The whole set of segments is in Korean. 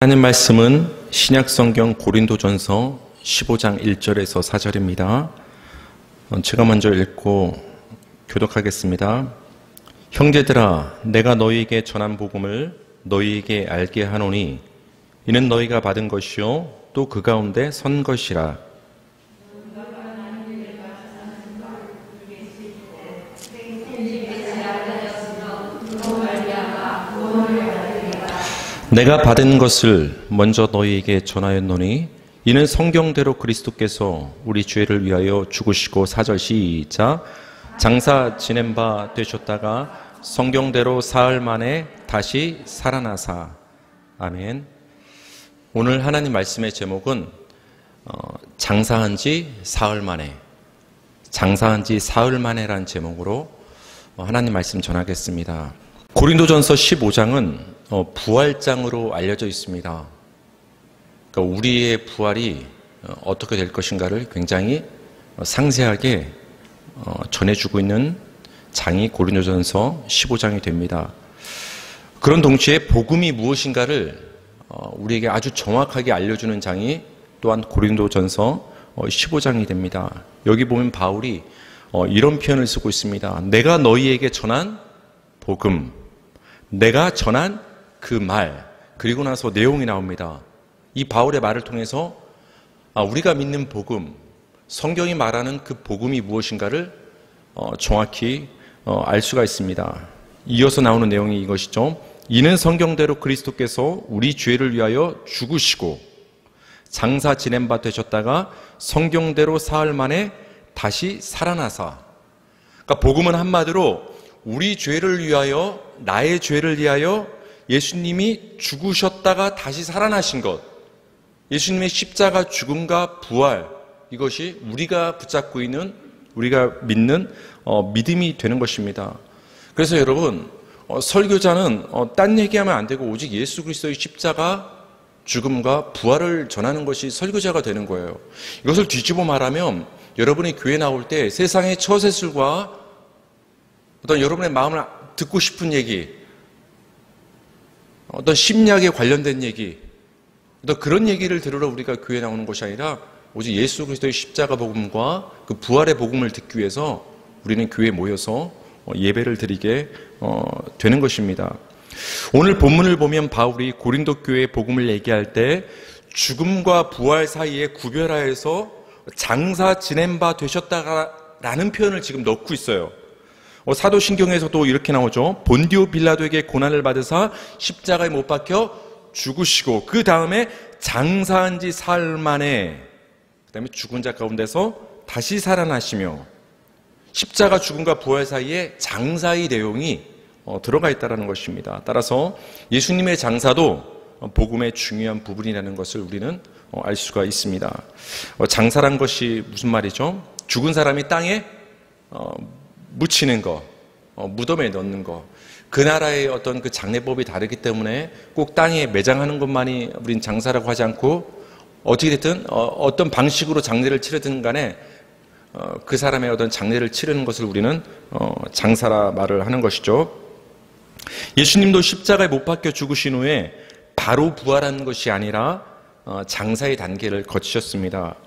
하나님 말씀은 신약성경 고린도전서 15장 1절에서 4절입니다. 제가 먼저 읽고 교독하겠습니다. 형제들아, 내가 너희에게 전한 복음을 너희에게 알게 하노니 이는 너희가 받은 것이요 또 그 가운데 선 것이라. 내가 받은 것을 먼저 너희에게 전하였노니 이는 성경대로 그리스도께서 우리 죄를 위하여 죽으시고 4절 시작. 장사 지낸 바 되셨다가 성경대로 사흘 만에 다시 살아나사. 아멘. 오늘 하나님 말씀의 제목은 장사한 지 사흘 만에, 장사한 지 사흘 만에라는 제목으로 하나님 말씀 전하겠습니다. 고린도전서 15장은 부활장으로 알려져 있습니다. 그러니까 우리의 부활이 어떻게 될 것인가를 굉장히 상세하게 전해주고 있는 장이 고린도전서 15장이 됩니다. 그런 동시에 복음이 무엇인가를 우리에게 아주 정확하게 알려주는 장이 또한 고린도전서 15장이 됩니다. 여기 보면 바울이 이런 표현을 쓰고 있습니다. 내가 너희에게 전한 복음, 내가 전한 그 말, 그리고 나서 내용이 나옵니다. 이 바울의 말을 통해서 우리가 믿는 복음, 성경이 말하는 그 복음이 무엇인가를 정확히 알 수가 있습니다. 이어서 나오는 내용이 이것이죠. 이는 성경대로 그리스도께서 우리 죄를 위하여 죽으시고 장사 지낸 바 되셨다가 성경대로 사흘 만에 다시 살아나사. 그러니까 복음은 한마디로 우리 죄를 위하여, 나의 죄를 위하여 예수님이 죽으셨다가 다시 살아나신 것, 예수님의 십자가 죽음과 부활, 이것이 우리가 붙잡고 있는, 우리가 믿는 믿음이 되는 것입니다. 그래서 여러분, 설교자는 딴 얘기하면 안 되고 오직 예수 그리스도의 십자가 죽음과 부활을 전하는 것이 설교자가 되는 거예요. 이것을 뒤집어 말하면 여러분이 교회 나올 때 세상의 처세술과 어떤 여러분의 마음을 듣고 싶은 얘기, 어떤 심리학에 관련된 얘기, 어떤 그런 얘기를 들으러 우리가 교회에 나오는 것이 아니라 오직 예수 그리스도의 십자가 복음과 그 부활의 복음을 듣기 위해서 우리는 교회에 모여서 예배를 드리게 되는 것입니다. 오늘 본문을 보면 바울이 고린도 교회의 복음을 얘기할 때 죽음과 부활 사이에 구별하여서 장사 지낸 바 되셨다라는 표현을 지금 넣고 있어요. 사도신경에서도 이렇게 나오죠. 본디오 빌라도에게 고난을 받으사 십자가에 못 박혀 죽으시고 그 다음에 장사한 지 사흘 만에 그 다음에 죽은 자 가운데서 다시 살아나시며, 십자가 죽음과 부활 사이에 장사의 내용이 들어가 있다는 것입니다. 따라서 예수님의 장사도 복음의 중요한 부분이라는 것을 우리는 알 수가 있습니다. 장사란 것이 무슨 말이죠? 죽은 사람이 땅에 묻히는 거, 무덤에 넣는 거. 그 나라의 어떤 그 장례법이 다르기 때문에 꼭 땅에 매장하는 것만이 우린 장사라고 하지 않고, 어떻게 됐든 어떤 방식으로 장례를 치르든 간에 그 사람의 어떤 장례를 치르는 것을 우리는 장사라 말을 하는 것이죠. 예수님도 십자가에 못 박혀 죽으신 후에 바로 부활한 것이 아니라 장사의 단계를 거치셨습니다.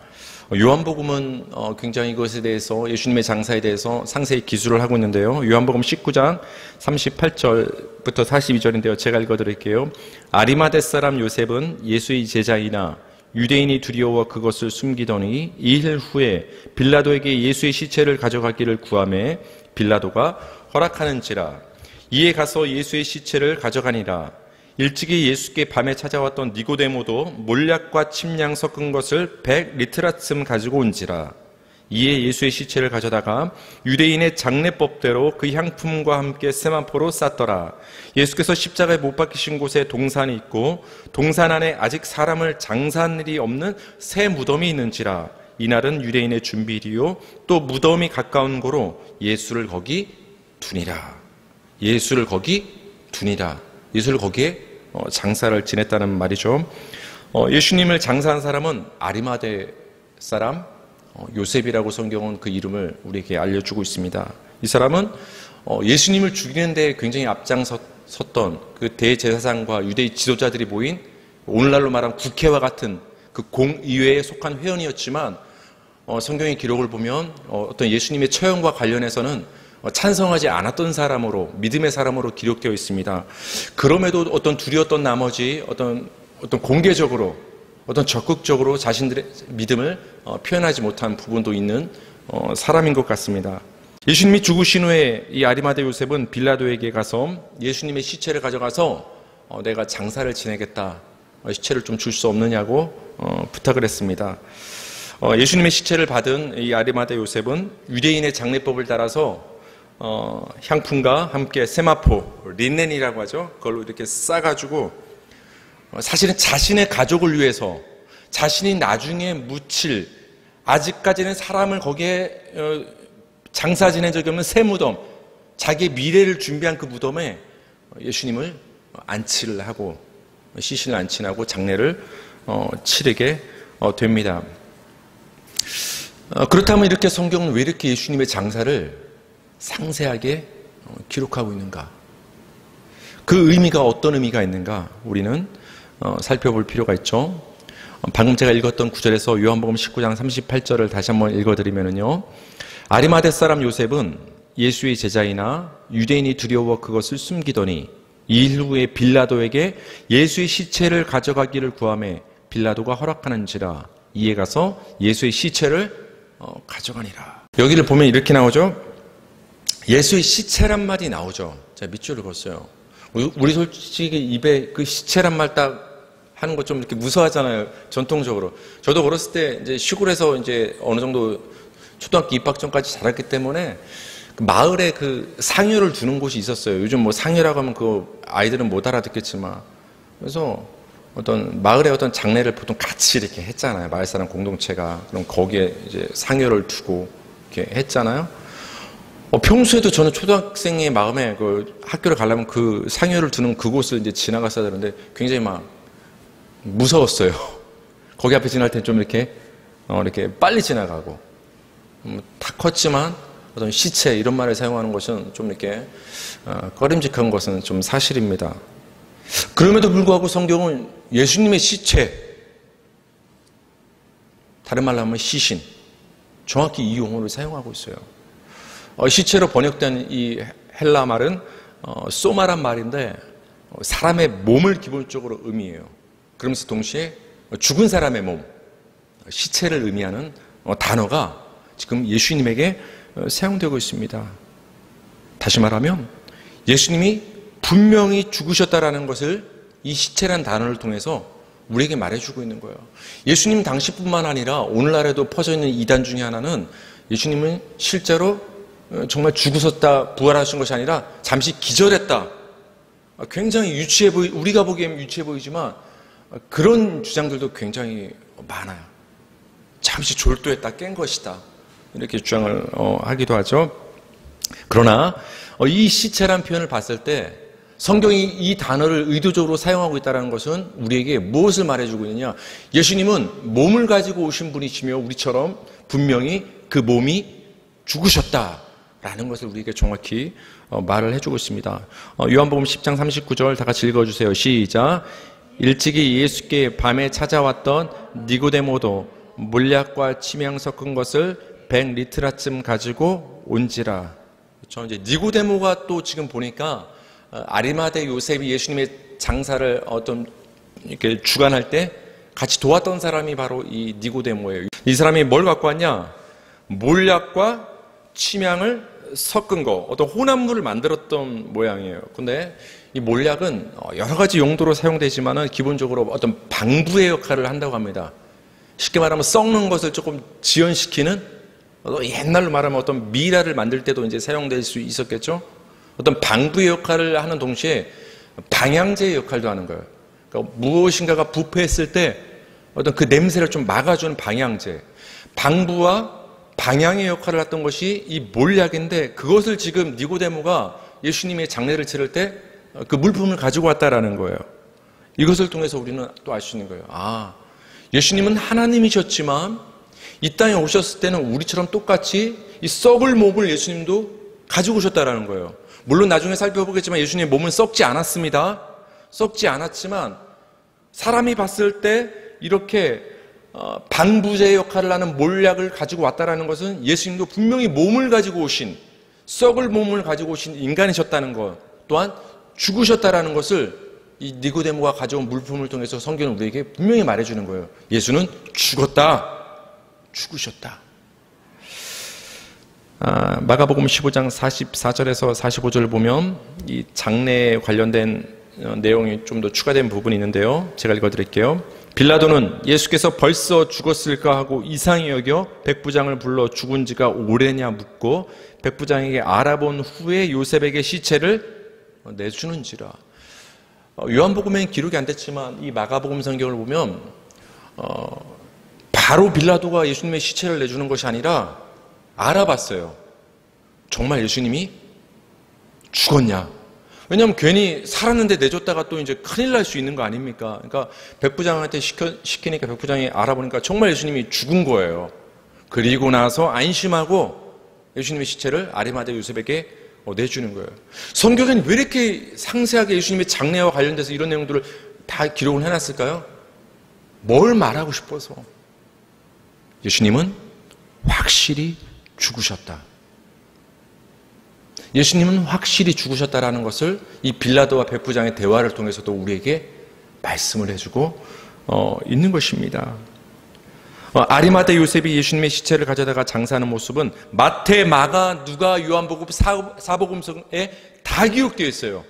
요한복음은 굉장히 이것에 대해서, 예수님의 장사에 대해서 상세히 기술을 하고 있는데요. 요한복음 19장 38절부터 42절인데요. 제가 읽어드릴게요. 아리마대 사람 요셉은 예수의 제자이나 유대인이 두려워 그것을 숨기더니 2일 후에 빌라도에게 예수의 시체를 가져가기를 구하매 빌라도가 허락하는지라. 이에 가서 예수의 시체를 가져가니라. 일찍이 예수께 밤에 찾아왔던 니고데모도 몰약과 침량 섞은 것을 100리트라쯤 가지고 온지라. 이에 예수의 시체를 가져다가 유대인의 장례법대로 그 향품과 함께 세마포로 쌌더라. 예수께서 십자가에 못 박히신 곳에 동산이 있고 동산 안에 아직 사람을 장사한 일이 없는 새 무덤이 있는지라. 이날은 유대인의 준비일이요 또 무덤이 가까운 고로 예수를 거기 두니라. 예수를 거기 두니라. 예수를 거기에 장사를 지냈다는 말이죠. 예수님을 장사한 사람은 아리마대 사람 요셉이라고 성경은 그 이름을 우리에게 알려주고 있습니다. 이 사람은 예수님을 죽이는 데 굉장히 앞장섰던 그 대제사장과 유대의 지도자들이 모인 오늘날로 말하면 국회와 같은 그 공의회에 속한 회원이었지만 성경의 기록을 보면 어떤 예수님의 처형과 관련해서는 찬성하지 않았던 사람으로, 믿음의 사람으로 기록되어 있습니다. 그럼에도 어떤 두려웠던 나머지 어떤 공개적으로, 어떤 적극적으로 자신들의 믿음을 표현하지 못한 부분도 있는 사람인 것 같습니다. 예수님이 죽으신 후에 이 아리마대 요셉은 빌라도에게 가서 예수님의 시체를 가져가서 내가 장사를 지내겠다, 시체를 좀 줄 수 없느냐고 부탁을 했습니다. 예수님의 시체를 받은 이 아리마대 요셉은 유대인의 장례법을 따라서 향품과 함께 세마포, 린넨이라고 하죠. 그걸로 이렇게 싸가지고 사실은 자신의 가족을 위해서 자신이 나중에 묻힐, 아직까지는 사람을 거기에 장사 지낸 적이 없는 새 무덤, 자기의 미래를 준비한 그 무덤에 예수님을 안치를 하고 시신을 안치하고 장례를 치르게 됩니다. 그렇다면 이렇게 성경은 왜 이렇게 예수님의 장사를 상세하게 기록하고 있는가? 그 의미가 어떤 의미가 있는가? 우리는 살펴볼 필요가 있죠. 방금 제가 읽었던 구절에서 요한복음 19장 38절을 다시 한번 읽어드리면요, 아리마대 사람 요셉은 예수의 제자이나 유대인이 두려워 그것을 숨기더니 이 후에 빌라도에게 예수의 시체를 가져가기를 구하매 빌라도가 허락하는지라 이에 가서 예수의 시체를 가져가니라. 여기를 보면 이렇게 나오죠. 예수의 시체란 말이 나오죠. 제가 밑줄을 그었어요. 우리 솔직히 입에 그 시체란 말 딱 하는 거 좀 이렇게 무서워하잖아요. 전통적으로. 저도 어렸을 때 이제 시골에서 이제 어느 정도 초등학교 입학 전까지 자랐기 때문에 그 마을에 그 상여를 두는 곳이 있었어요. 요즘 뭐 상여라고 하면 그 아이들은 못 알아듣겠지만. 그래서 어떤 마을의 어떤 장례를 보통 같이 이렇게 했잖아요. 마을 사람 공동체가. 그럼 거기에 이제 상여를 두고 이렇게 했잖아요. 평소에도 저는 초등학생의 마음에 그 학교를 가려면 그 상여를 두는 그곳을 이제 지나갔어야 되는데 굉장히 막 무서웠어요. 거기 앞에 지날 때 좀 이렇게 빨리 지나가고. 다 컸지만 어떤 시체 이런 말을 사용하는 것은 좀 이렇게 꺼림직한 것은 좀 사실입니다. 그럼에도 불구하고 성경은 예수님의 시체, 다른 말로 하면 시신, 정확히 이 용어를 사용하고 있어요. 시체로 번역된 이 헬라 말은 소마란 말인데 사람의 몸을 기본적으로 의미해요. 그러면서 동시에 죽은 사람의 몸, 시체를 의미하는 단어가 지금 예수님에게 사용되고 있습니다. 다시 말하면 예수님이 분명히 죽으셨다라는 것을 이 시체란 단어를 통해서 우리에게 말해주고 있는 거예요. 예수님 당시뿐만 아니라 오늘날에도 퍼져 있는 이단 중에 하나는 예수님은 실제로 정말 죽으셨다, 부활하신 것이 아니라 잠시 기절했다. 굉장히 우리가 보기엔 유치해 보이지만 그런 주장들도 굉장히 많아요. 잠시 졸도했다, 깬 것이다. 이렇게 주장을 하기도 하죠. 그러나 이 시체란 표현을 봤을 때 성경이 이 단어를 의도적으로 사용하고 있다는 것은 우리에게 무엇을 말해주고 있느냐? 예수님은 몸을 가지고 오신 분이시며 우리처럼 분명히 그 몸이 죽으셨다라는 것을 우리에게 정확히 말을 해주고 있습니다. 요한복음 10장 39절 다 같이 읽어주세요. 시작. 일찍이 예수께 밤에 찾아왔던 니고데모도 몰약과 침향 섞은 것을 100리트라쯤 가지고 온지라. 그렇죠? 이제 니고데모가 또 지금 보니까 아리마대 요셉이 예수님의 장사를 이렇게 주관할 때 같이 도왔던 사람이 바로 이 니고데모예요. 이 사람이 뭘 갖고 왔냐? 몰약과 침향을 섞은 거, 어떤 혼합물을 만들었던 모양이에요. 근데 이 몰약은 여러 가지 용도로 사용되지만은 기본적으로 어떤 방부의 역할을 한다고 합니다. 쉽게 말하면 썩는 것을 조금 지연시키는, 옛날로 말하면 어떤 미라를 만들 때도 이제 사용될 수 있었겠죠. 어떤 방부의 역할을 하는 동시에 방향제의 역할도 하는 거예요. 그러니까 무엇인가가 부패했을 때 어떤 그 냄새를 좀 막아주는 방향제, 방부와 방향의 역할을 했던 것이 이 몰약인데, 그것을 지금 니고데모가 예수님의 장례를 치를 때 그 물품을 가지고 왔다라는 거예요. 이것을 통해서 우리는 또 알 수 있는 거예요. 예수님은 하나님이셨지만 이 땅에 오셨을 때는 우리처럼 똑같이 이 썩을 몸을 예수님도 가지고 오셨다라는 거예요. 물론 나중에 살펴보겠지만 예수님의 몸은 썩지 않았습니다. 썩지 않았지만 사람이 봤을 때 이렇게 방부제 역할을 하는 몰약을 가지고 왔다라는 것은 예수님도 분명히 몸을 가지고 오신, 썩을 몸을 가지고 오신 인간이셨다는 것, 또한 죽으셨다라는 것을 이 니고데모가 가져온 물품을 통해서 성경은 우리에게 분명히 말해주는 거예요. 예수는 죽었다, 죽으셨다. 마가복음 15장 44절에서 45절을 보면 이 장례에 관련된 내용이 좀 더 추가된 부분이 있는데요. 제가 읽어드릴게요. 빌라도는 예수께서 벌써 죽었을까 하고 이상히 여겨 백부장을 불러 죽은 지가 오래냐 묻고 백부장에게 알아본 후에 요셉에게 시체를 내주는지라. 요한복음에는 기록이 안 됐지만 이 마가복음 성경을 보면 바로 빌라도가 예수님의 시체를 내주는 것이 아니라 알아봤어요. 정말 예수님이 죽었냐? 왜냐하면 괜히 살았는데 내줬다가 또 이제 큰일 날 수 있는 거 아닙니까? 그러니까 백부장한테 시키니까 백부장이 알아보니까 정말 예수님이 죽은 거예요. 그리고 나서 안심하고 예수님의 시체를 아리마대 요셉에게 내주는 거예요. 성경에는 왜 이렇게 상세하게 예수님의 장례와 관련돼서 이런 내용들을 다 기록을 해놨을까요? 뭘 말하고 싶어서? 예수님은 확실히 죽으셨다. 예수님은 확실히 죽으셨다라는 것을 이 빌라도와 백부장의 대화를 통해서도 우리에게 말씀을 해주고 있는 것입니다. 아리마대 요셉이 예수님의 시체를 가져다가 장사하는 모습은 마태, 마가, 누가, 요한복음, 사복음서에 다 기록되어 있어요.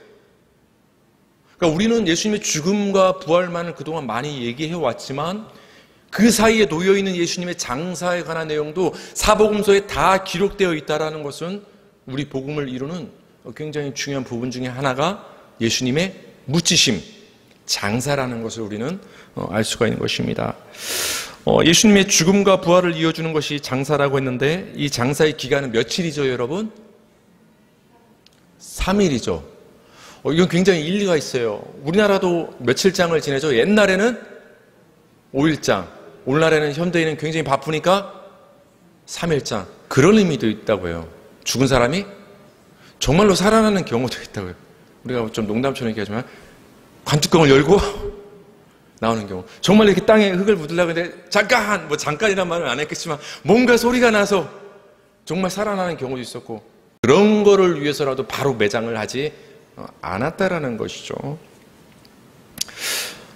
그러니까 우리는 예수님의 죽음과 부활만을 그동안 많이 얘기해 왔지만 그 사이에 놓여있는 예수님의 장사에 관한 내용도 사복음서에 다 기록되어 있다는 것은 우리 복음을 이루는 굉장히 중요한 부분 중에 하나가 예수님의 묻히심, 장사라는 것을 우리는 알 수가 있는 것입니다. 예수님의 죽음과 부활을 이어주는 것이 장사라고 했는데 이 장사의 기간은 며칠이죠, 여러분? 3일이죠. 이건 굉장히 일리가 있어요. 우리나라도 며칠장을 지내죠. 옛날에는 5일장, 오늘날에는 현대인은 굉장히 바쁘니까 3일장. 그런 의미도 있다고 해요. 죽은 사람이 정말로 살아나는 경우도 있다고요. 우리가 좀 농담처럼 얘기하지만 관뚜껑을 열고 나오는 경우. 정말 이렇게 땅에 흙을 묻으려고 했는데 잠깐이란 말은 안 했겠지만 뭔가 소리가 나서 정말 살아나는 경우도 있었고 그런 거를 위해서라도 바로 매장을 하지 않았다라는 것이죠.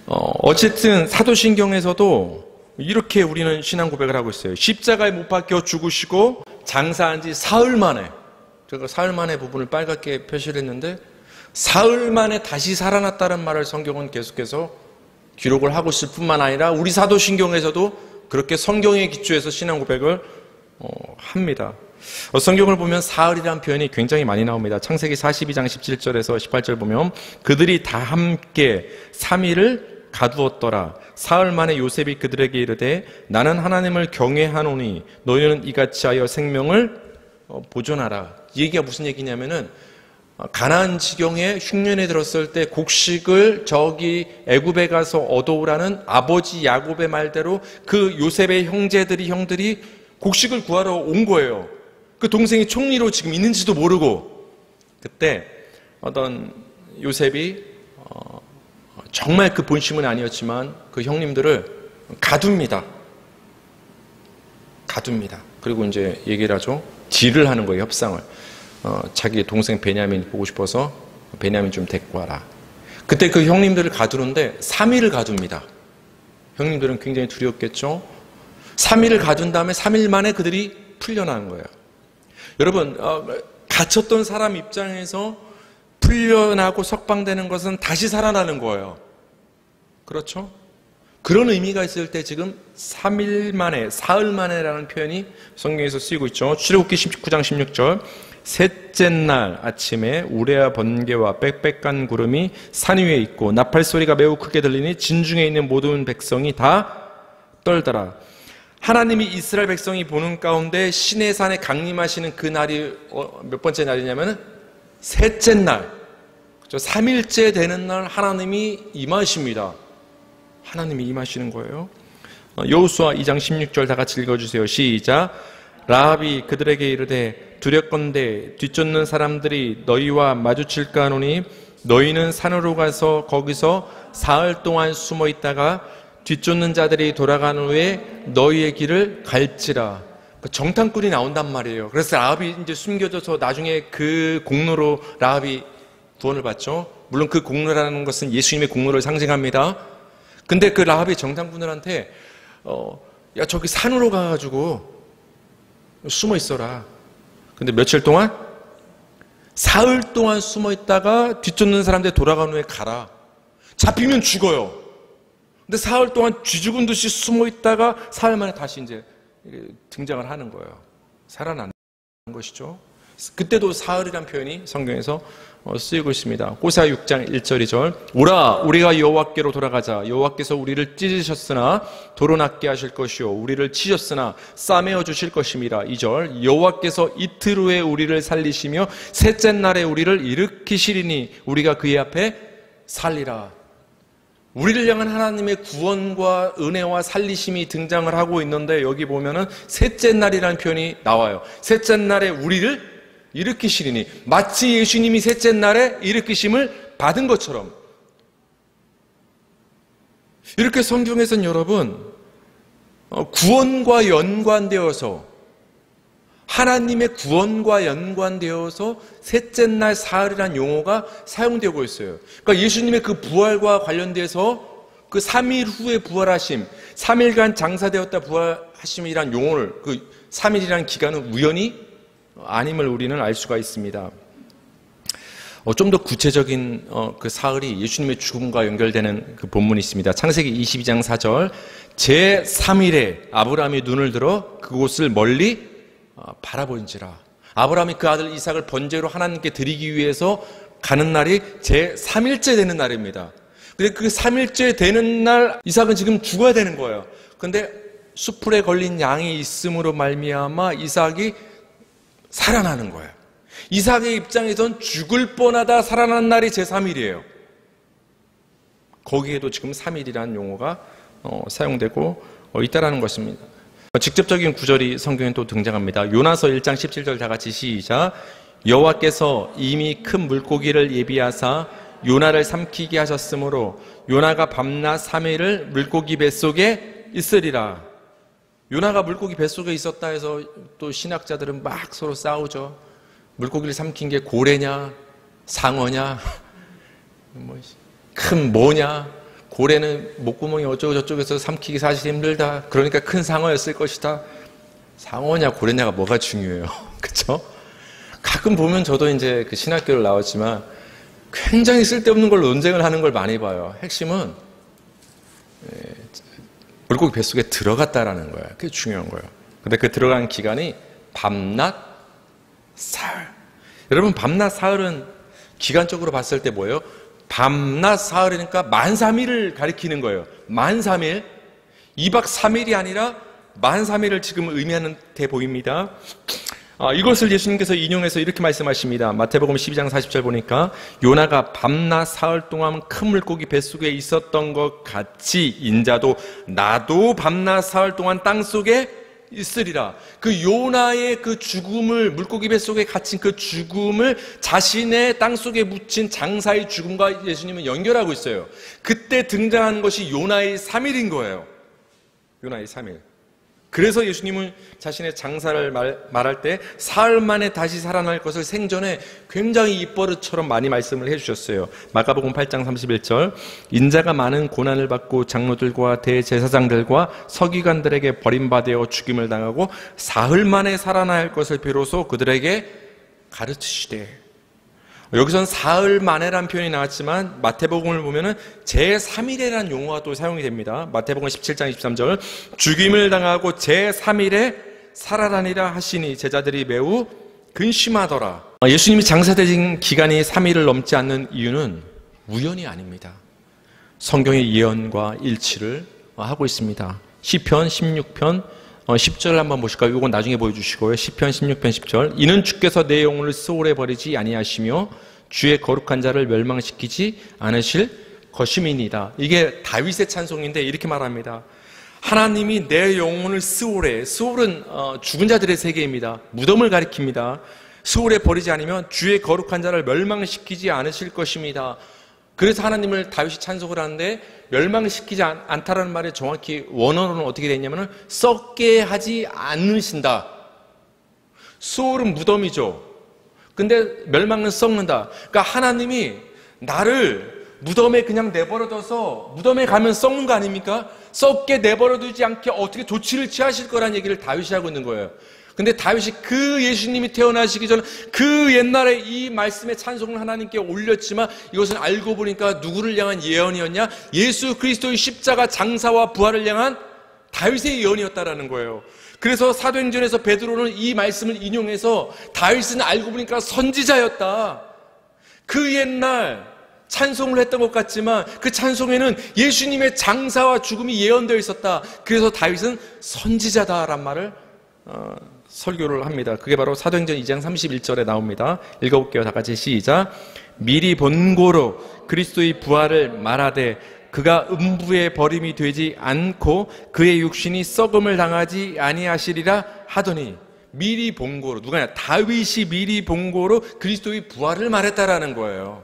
어쨌든 사도신경에서도 이렇게 우리는 신앙 고백을 하고 있어요. 십자가에 못 박혀 죽으시고 장사한 지 사흘 만에, 제가 사흘 만에 부분을 빨갛게 표시를 했는데 사흘 만에 다시 살아났다는 말을 성경은 계속해서 기록을 하고 있을 뿐만 아니라 우리 사도신경에서도 그렇게 성경에 기초해서 신앙 고백을 합니다. 성경을 보면 사흘이라는 표현이 굉장히 많이 나옵니다. 창세기 42장 17절에서 18절 보면 그들이 다 함께 3일을 가두었더라. 사흘 만에 요셉이 그들에게 이르되 나는 하나님을 경외하노니 너희는 이같이 하여 생명을 보존하라. 이 얘기가 무슨 얘기냐면은 가나안 지경에 흉년에 들었을 때 곡식을 저기 애굽에 가서 얻어오라는 아버지 야곱의 말대로 그 요셉의 형들이 곡식을 구하러 온 거예요. 그 동생이 총리로 지금 있는지도 모르고 그때 어떤 요셉이 정말 그 본심은 아니었지만 그 형님들을 가둡니다. 그리고 이제 얘기를 하죠. 딜을 하는 거예요, 협상을. 자기 동생 베냐민 보고 싶어서 베냐민 좀 데리고 와라. 그때 그 형님들을 가두는데 3일을 가둡니다. 형님들은 굉장히 두려웠겠죠. 3일을 가둔 다음에 3일 만에 그들이 풀려나는 거예요. 여러분, 갇혔던 사람 입장에서 풀려나고 석방되는 것은 다시 살아나는 거예요. 그렇죠? 그런 의미가 있을 때 지금 3일 만에, 사흘 만에라는 표현이 성경에서 쓰이고 있죠. 출애굽기 19장 16절 셋째 날 아침에 우레와 번개와 빽빽한 구름이 산 위에 있고 나팔 소리가 매우 크게 들리니 진중에 있는 모든 백성이 다 떨더라. 하나님이 이스라엘 백성이 보는 가운데 시내산에 강림하시는 그 날이 몇 번째 날이냐면 셋째 날, 3일째 되는 날 하나님이 임하십니다. 하나님이 임하시는 거예요. 여호수아 2장 16절 다 같이 읽어주세요. 시작. 라합이 그들에게 이르되 두렵건대 뒤쫓는 사람들이 너희와 마주칠까 하노니 너희는 산으로 가서 거기서 사흘 동안 숨어 있다가 뒤쫓는 자들이 돌아간 후에 너희의 길을 갈지라. 정탐꾼이 나온단 말이에요. 그래서 라합이 이제 숨겨져서 나중에 그 공로로 라합이 구원을 받죠. 물론 그 공로라는 것은 예수님의 공로를 상징합니다. 근데 그 라합이 정탐꾼들한테 야 저기 산으로 가가지고 숨어 있어라. 근데 며칠 동안? 사흘 동안 숨어 있다가 뒤쫓는 사람들 돌아간 후에 가라. 잡히면 죽어요. 근데 사흘 동안 쥐죽은 듯이 숨어 있다가 사흘 만에 다시 이제 등장을 하는 거예요. 살아나는 것이죠. 그때도 사흘이라는 표현이 성경에서 쓰이고 있습니다. 호세아 6장 1절 2절 오라 우리가 여호와께로 돌아가자. 여호와께서 우리를 찢으셨으나 도로 낫게 하실 것이요 우리를 치셨으나 싸매어 주실 것임이라. 2절 여호와께서 이틀 후에 우리를 살리시며 셋째 날에 우리를 일으키시리니 우리가 그의 앞에 살리라. 우리를 향한 하나님의 구원과 은혜와 살리심이 등장을 하고 있는데 여기 보면은 셋째 날이라는 표현이 나와요. 셋째 날에 우리를 일으키시리니 마치 예수님이 셋째 날에 일으키심을 받은 것처럼 이렇게 성경에서는 여러분 구원과 연관되어서 하나님의 구원과 연관되어서 셋째 날 사흘이라는 용어가 사용되고 있어요. 그러니까 예수님의 그 부활과 관련돼서 그 3일 후에 부활하심, 3일간 장사되었다 부활하심이란 용어를 그 3일이라는 기간은 우연히 아님을 우리는 알 수가 있습니다. 좀 더 구체적인 그 사흘이 예수님의 죽음과 연결되는 그 본문이 있습니다. 창세기 22장 4절 제3일에 아브라함이 눈을 들어 그곳을 멀리 바라보인지라. 아브라함이 그 아들 이삭을 번제로 하나님께 드리기 위해서 가는 날이 제3일째 되는 날입니다. 근데 그 3일째 되는 날 이삭은 지금 죽어야 되는 거예요. 근데 수풀에 걸린 양이 있음으로 말미암아 이삭이 살아나는 거예요. 이삭의 입장에선 죽을 뻔하다 살아난 날이 제3일이에요. 거기에도 지금 3일이라는 용어가 사용되고 있다는 것입니다. 직접적인 구절이 성경에 또 등장합니다. 요나서 1장 17절 다 같이 시작. 여호와께서 이미 큰 물고기를 예비하사 요나를 삼키게 하셨으므로 요나가 밤낮 3일을 물고기 뱃속에 있으리라. 요나가 물고기 뱃속에 있었다 해서 또 신학자들은 막 서로 싸우죠. 물고기를 삼킨 게 고래냐 상어냐 큰 뭐냐. 고래는 목구멍이 어쩌고 저쩌고해서 삼키기 사실 힘들다. 그러니까 큰 상어였을 것이다. 상어냐 고래냐가 뭐가 중요해요. 그렇죠? 가끔 보면 저도 이제 그 신학교를 나왔지만 굉장히 쓸데없는 걸 논쟁을 하는 걸 많이 봐요. 핵심은 물고기 뱃속에 들어갔다라는 거예요. 그게 중요한 거예요. 근데 그 들어간 기간이 밤낮 사흘. 여러분 밤낮 사흘은 기간적으로 봤을 때 뭐예요? 밤낮 사흘이니까 만 3일을 가리키는 거예요. 만 3일. 2박 3일이 아니라 만 3일을 지금 의미하는 데 보입니다. 이것을 예수님께서 인용해서 이렇게 말씀하십니다. 마태복음 12장 40절 보니까 요나가 밤낮 사흘 동안 큰 물고기 뱃속에 있었던 것 같이 인자도 나도 밤낮 사흘 동안 땅속에 있으리라. 그 요나의 그 죽음을 물고기 뱃속에 갇힌 그 죽음을 자신의 땅속에 묻힌 장사의 죽음과 예수님은 연결하고 있어요. 그때 등장하는 것이 요나의 3일인 거예요. 요나의 3일. 그래서 예수님은 자신의 장사를 말할 때 사흘 만에 다시 살아날 것을 생전에 굉장히 입버릇처럼 많이 말씀을 해주셨어요. 마가복음 8장 31절 인자가 많은 고난을 받고 장로들과 대제사장들과 서기관들에게 버림받아 죽임을 당하고 사흘 만에 살아날 것을 비로소 그들에게 가르치시되. 여기서는 사흘 만에라는 표현이 나왔지만 마태복음을 보면은 제3일에라는 용어가 또 사용이 됩니다. 마태복음 17장 23절 죽임을 당하고 제3일에 살아나니라 하시니 제자들이 매우 근심하더라. 예수님이 장사되신 기간이 3일을 넘지 않는 이유는 우연이 아닙니다. 성경의 예언과 일치를 하고 있습니다. 시편 16편 10절 한번 보실까요? 이건 나중에 보여주시고요. 시편 16편 10절 이는 주께서 내 영혼을 소홀히 버리지 아니하시며 주의 거룩한 자를 멸망시키지 않으실 것임이니이다. 이게 다윗의 찬송인데 이렇게 말합니다. 하나님이 내 영혼을 스올에, 스올은 죽은 자들의 세계입니다. 무덤을 가리킵니다. 수월에 버리지 않으면 주의 거룩한 자를 멸망시키지 않으실 것입니다. 그래서 하나님을 다윗이 찬송을 하는데 멸망시키지 않다라는 말에 정확히 원어로는 어떻게 되어 있냐면 썩게 하지 않으신다. 수월은 무덤이죠. 근데 멸망은 썩는다. 그러니까 하나님이 나를 무덤에 그냥 내버려둬서 무덤에 가면 썩는 거 아닙니까? 썩게 내버려두지 않게 어떻게 조치를 취하실 거라는 얘기를 다윗이 하고 있는 거예요. 근데 다윗이 그 예수님이 태어나시기 전 그 옛날에 이 말씀의 찬송을 하나님께 올렸지만 이것은 알고 보니까 누구를 향한 예언이었냐? 예수 그리스도의 십자가 장사와 부활을 향한 다윗의 예언이었다라는 거예요. 그래서 사도행전에서 베드로는 이 말씀을 인용해서 다윗은 알고 보니까 선지자였다. 그 옛날 찬송을 했던 것 같지만 그 찬송에는 예수님의 장사와 죽음이 예언되어 있었다. 그래서 다윗은 선지자다라는 말을 설교를 합니다. 그게 바로 사도행전 2장 31절에 나옵니다. 읽어볼게요. 다 같이 시작. 미리 본고로 그리스도의 부활을 말하되 그가 음부에 버림이 되지 않고 그의 육신이 썩음을 당하지 아니하시리라 하더니, 미리 본고로, 누가냐? 다윗이 미리 본고로 그리스도의 부활을 말했다라는 거예요.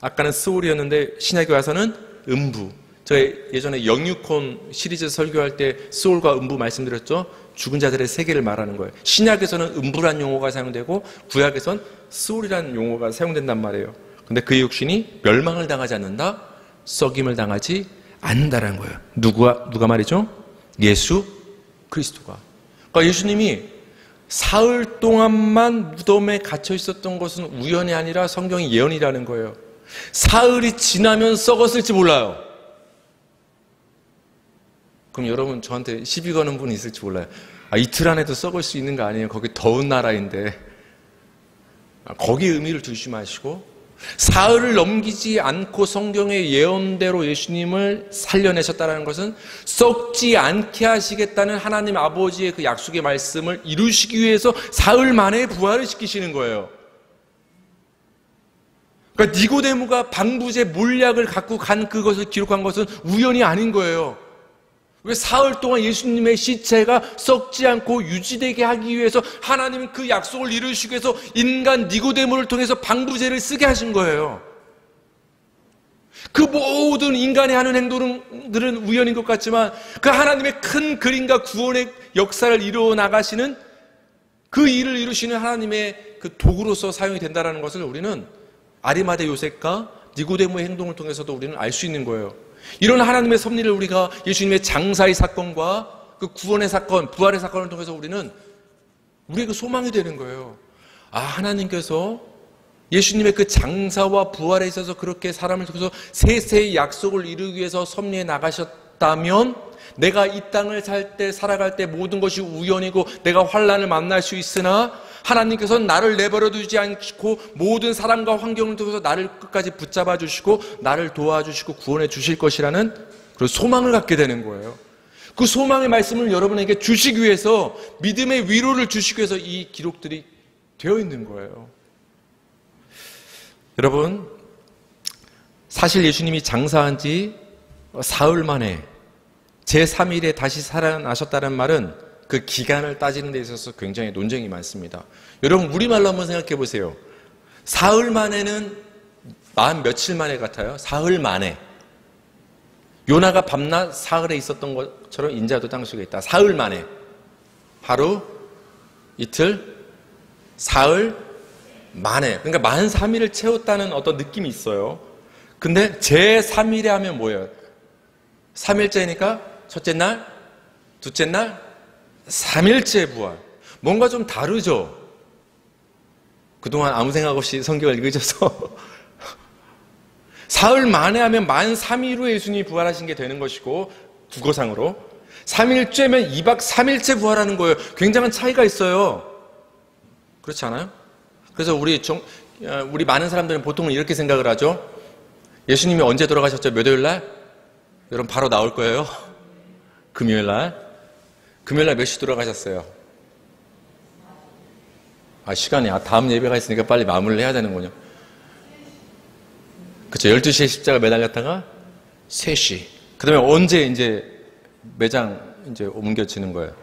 아까는 스올이었는데 신약에 와서는 음부. 제가 예전에 영유콘 시리즈 설교할 때 스올과 음부 말씀드렸죠. 죽은 자들의 세계를 말하는 거예요. 신약에서는 음부란 용어가 사용되고 구약에서는 스올이라는 용어가 사용된단 말이에요. 근데 그의 육신이 멸망을 당하지 않는다, 썩임을 당하지 않는다는 거예요. 누가 말이죠? 예수 그리스도가. 그러니까 예수님이 사흘 동안만 무덤에 갇혀 있었던 것은 우연이 아니라 성경의 예언이라는 거예요. 사흘이 지나면 썩었을지 몰라요. 그럼 여러분 저한테 시비 거는 분이 있을지 몰라요. 이틀 안에도 썩을 수 있는 거 아니에요? 거기 더운 나라인데. 거기에 의미를 두지 마시고 사흘을 넘기지 않고 성경의 예언대로 예수님을 살려내셨다는 것은 썩지 않게 하시겠다는 하나님 아버지의 그 약속의 말씀을 이루시기 위해서 사흘 만에 부활을 시키시는 거예요. 그러니까 니고데모가 방부제 몰약을 갖고 간 그것을 기록한 것은 우연이 아닌 거예요. 왜 사흘 동안 예수님의 시체가 썩지 않고 유지되게 하기 위해서 하나님은 그 약속을 이루시기 위해서 인간 니고데모를 통해서 방부제를 쓰게 하신 거예요. 그 모든 인간이 하는 행동들은 우연인 것 같지만 그 하나님의 큰 그림과 구원의 역사를 이루어 나가시는 그 일을 이루시는 하나님의 그 도구로서 사용이 된다는 것을 우리는 아리마대 요셉과 니고데모의 행동을 통해서도 우리는 알 수 있는 거예요. 이런 하나님의 섭리를 우리가 예수님의 장사의 사건과 그 구원의 사건, 부활의 사건을 통해서 우리는 우리의 그 소망이 되는 거예요. 하나님께서 예수님의 그 장사와 부활에 있어서 그렇게 사람을 통해서 세세의 약속을 이루기 위해서 섭리해 나가셨다면 내가 이 땅을 살아갈 때 모든 것이 우연이고 내가 환난을 만날 수 있으나 하나님께서는 나를 내버려 두지 않고 모든 사람과 환경을 통해서 나를 끝까지 붙잡아 주시고 나를 도와주시고 구원해 주실 것이라는 그런 소망을 갖게 되는 거예요. 그 소망의 말씀을 여러분에게 주시기 위해서, 믿음의 위로를 주시기 위해서 이 기록들이 되어 있는 거예요. 여러분, 사실 예수님이 장사한 지 사흘 만에 제3일에 다시 살아나셨다는 말은 그 기간을 따지는 데 있어서 굉장히 논쟁이 많습니다. 여러분, 우리말로 한번 생각해 보세요. 사흘 만에는 만 며칠 만에 같아요? 사흘 만에. 요나가 밤낮 사흘에 있었던 것처럼 인자도 땅 속에 있다. 사흘 만에. 하루, 이틀, 사흘 만에. 그러니까 만 3일을 채웠다는 어떤 느낌이 있어요. 근데 제3일에 하면 뭐예요? 3일째니까 첫째 날, 둘째 날, 3일째 부활. 뭔가 좀 다르죠? 그동안 아무 생각 없이 성경을 읽으셔서 사흘 만에 하면 만 3일 후에 예수님이 부활하신 게 되는 것이고, 국어상으로 3일째면 2박 3일째 부활하는 거예요. 굉장한 차이가 있어요. 그렇지 않아요? 그래서 우리 많은 사람들은 보통은 이렇게 생각을 하죠. 예수님이 언제 돌아가셨죠? 몇 요일 날? 여러분 바로 나올 거예요. 금요일 날. 금요일 날 몇 시 돌아가셨어요? 시간이 다음 예배가 있으니까 빨리 마무리를 해야 되는군요. 그쵸, 12시에 십자가 매달렸다가 3시. 그 다음에 언제 이제 매장 이제 옮겨지는 거예요?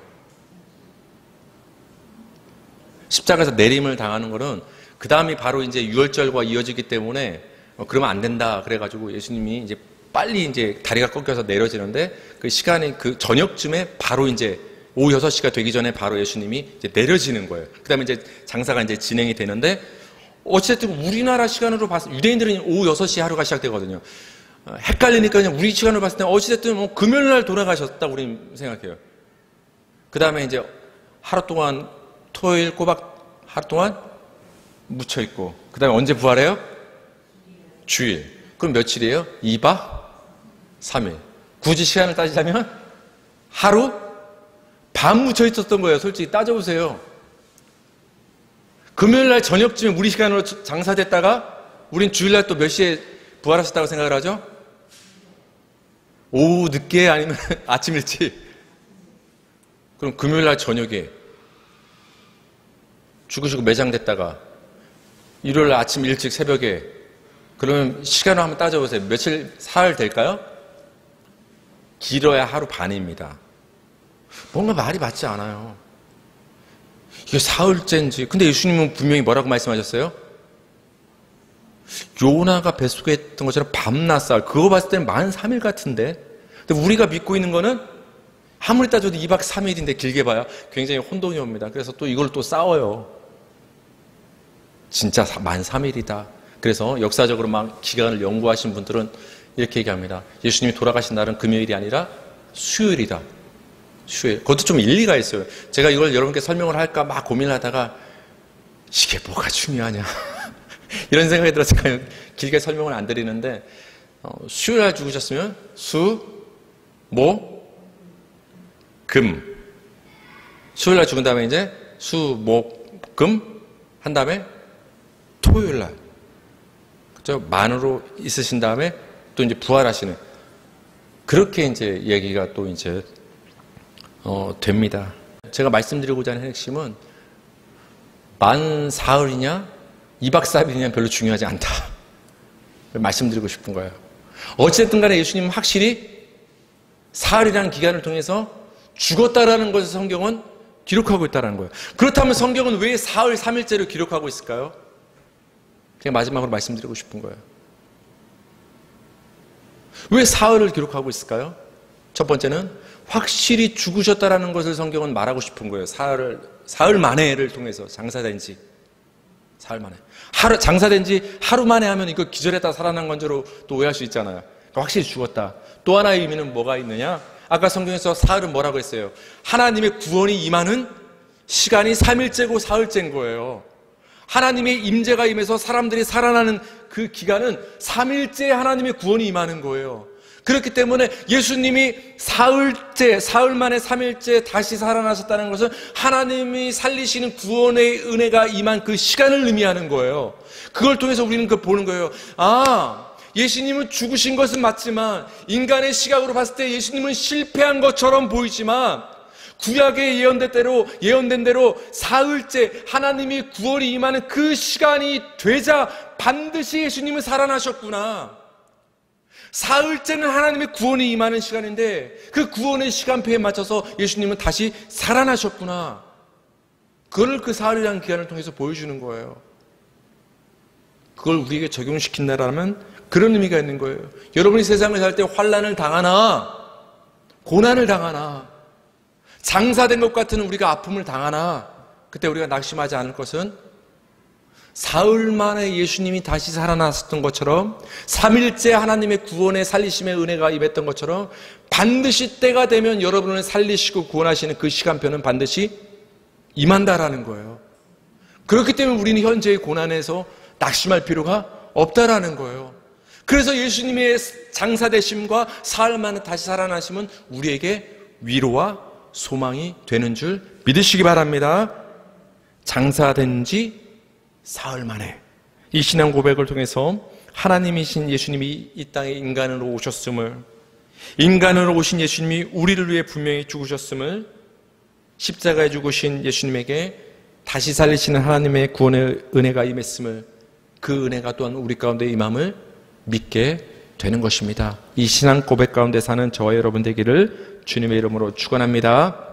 십자가에서 내림을 당하는 거는 그 다음이 바로 이제 유월절과 이어지기 때문에 그러면 안 된다. 그래가지고 예수님이 이제 빨리 이제 다리가 꺾여서 내려지는데 그 시간이 그 저녁쯤에 바로 이제 오후 6시가 되기 전에 바로 예수님이 이제 내려지는 거예요. 그 다음에 이제 장사가 이제 진행이 되는데 어쨌든 우리나라 시간으로 봤을 때 유대인들은 오후 6시에 하루가 시작되거든요. 헷갈리니까 그냥 우리 시간으로 봤을 때 어찌됐든 뭐 금요일 날 돌아가셨다 우리 생각해요. 그 다음에 이제 하루 동안 토요일 꼬박 하루 동안 묻혀있고 그 다음에 언제 부활해요? 주일. 그럼 며칠이에요? 2박 3일. 굳이 시간을 따지자면 하루 밤 묻혀있었던 거예요. 솔직히 따져보세요. 금요일날 저녁쯤에 우리 시간으로 장사됐다가 우린 주일날 또 몇 시에 부활하셨다고 생각을 하죠? 오후 늦게 아니면 아침 일찍. 그럼 금요일날 저녁에 죽으시고 매장됐다가 일요일날 아침 일찍 새벽에 그러면 시간을 한번 따져보세요. 며칠, 사흘 될까요? 길어야 하루 반입니다. 뭔가 말이 맞지 않아요. 이게 사흘째인지. 근데 예수님은 분명히 뭐라고 말씀하셨어요? 요나가 뱃속에 있던 것처럼 밤낮 사흘. 그거 봤을 때는 만 3일 같은데. 근데 우리가 믿고 있는 거는 아무리 따져도 2박 3일인데 길게 봐야 굉장히 혼돈이 옵니다. 그래서 또 이걸 또 싸워요. 진짜 만 3일이다. 그래서 역사적으로 막 기간을 연구하신 분들은 이렇게 얘기합니다. 예수님이 돌아가신 날은 금요일이 아니라 수요일이다. 수요일. 그것도 좀 일리가 있어요. 제가 이걸 여러분께 설명을 할까 막 고민을 하다가 이게 뭐가 중요하냐. 이런 생각이 들어서 그냥 길게 설명을 안 드리는데 수요일 날 죽으셨으면 수, 모, 금. 수요일 날 죽은 다음에 이제 수, 목, 금 한 다음에 토요일 날. 그죠? 만으로 있으신 다음에 또 이제 부활하시는. 그렇게 이제 얘기가 또 이제 됩니다. 제가 말씀드리고자 하는 핵심은 만 사흘이냐 2박 4일이냐 별로 중요하지 않다. 말씀드리고 싶은 거예요. 어쨌든 간에 예수님은 확실히 사흘이라는 기간을 통해서 죽었다라는 것을 성경은 기록하고 있다는 거예요. 그렇다면 성경은 왜 사흘 3일째를 기록하고 있을까요? 제가 마지막으로 말씀드리고 싶은 거예요. 왜 사흘을 기록하고 있을까요? 첫 번째는 확실히 죽으셨다라는 것을 성경은 말하고 싶은 거예요. 사흘 만에를 통해서 장사된 지 사흘 만에. 장사된 지 하루 만에 하면 이거 기절했다 살아난 건지로 또 오해할 수 있잖아요. 그러니까 확실히 죽었다. 또 하나의 의미는 뭐가 있느냐? 아까 성경에서 사흘은 뭐라고 했어요? 하나님의 구원이 임하는 시간이 3일째고 사흘째인 거예요. 하나님의 임재가 임해서 사람들이 살아나는 그 기간은 3일째 하나님의 구원이 임하는 거예요. 그렇기 때문에 예수님이 사흘 만에 3일째 다시 살아나셨다는 것은 하나님이 살리시는 구원의 은혜가 임한 그 시간을 의미하는 거예요. 그걸 통해서 우리는 그걸 보는 거예요. 예수님은 죽으신 것은 맞지만 인간의 시각으로 봤을 때 예수님은 실패한 것처럼 보이지만 구약에 예언된 대로 사흘째 하나님이 구원이 임하는 그 시간이 되자 반드시 예수님은 살아나셨구나. 사흘째는 하나님의 구원이 임하는 시간인데 그 구원의 시간표에 맞춰서 예수님은 다시 살아나셨구나. 그걸 그 사흘이라는 기간을 통해서 보여주는 거예요. 그걸 우리에게 적용시킨다라면 그런 의미가 있는 거예요. 여러분이 세상을 살 때 환난을 당하나 고난을 당하나 장사된 것 같은 우리가 아픔을 당하나 그때 우리가 낙심하지 않을 것은 사흘 만에 예수님이 다시 살아났었던 것처럼 3일째 하나님의 구원의 살리심의 은혜가 임했던 것처럼 반드시 때가 되면 여러분을 살리시고 구원하시는 그 시간표는 반드시 임한다라는 거예요. 그렇기 때문에 우리는 현재의 고난에서 낙심할 필요가 없다라는 거예요. 그래서 예수님의 장사되심과 사흘 만에 다시 살아나심은 우리에게 위로와 소망이 되는 줄 믿으시기 바랍니다. 장사된 지 사흘 만에 이 신앙 고백을 통해서 하나님이신 예수님이 이 땅에 인간으로 오셨음을, 인간으로 오신 예수님이 우리를 위해 분명히 죽으셨음을, 십자가에 죽으신 예수님에게 다시 살리시는 하나님의 구원의 은혜가 임했음을, 그 은혜가 또한 우리 가운데 임함을 믿게 되는 것입니다. 이 신앙 고백 가운데 사는 저와 여러분 되기를 주님의 이름으로 축원합니다.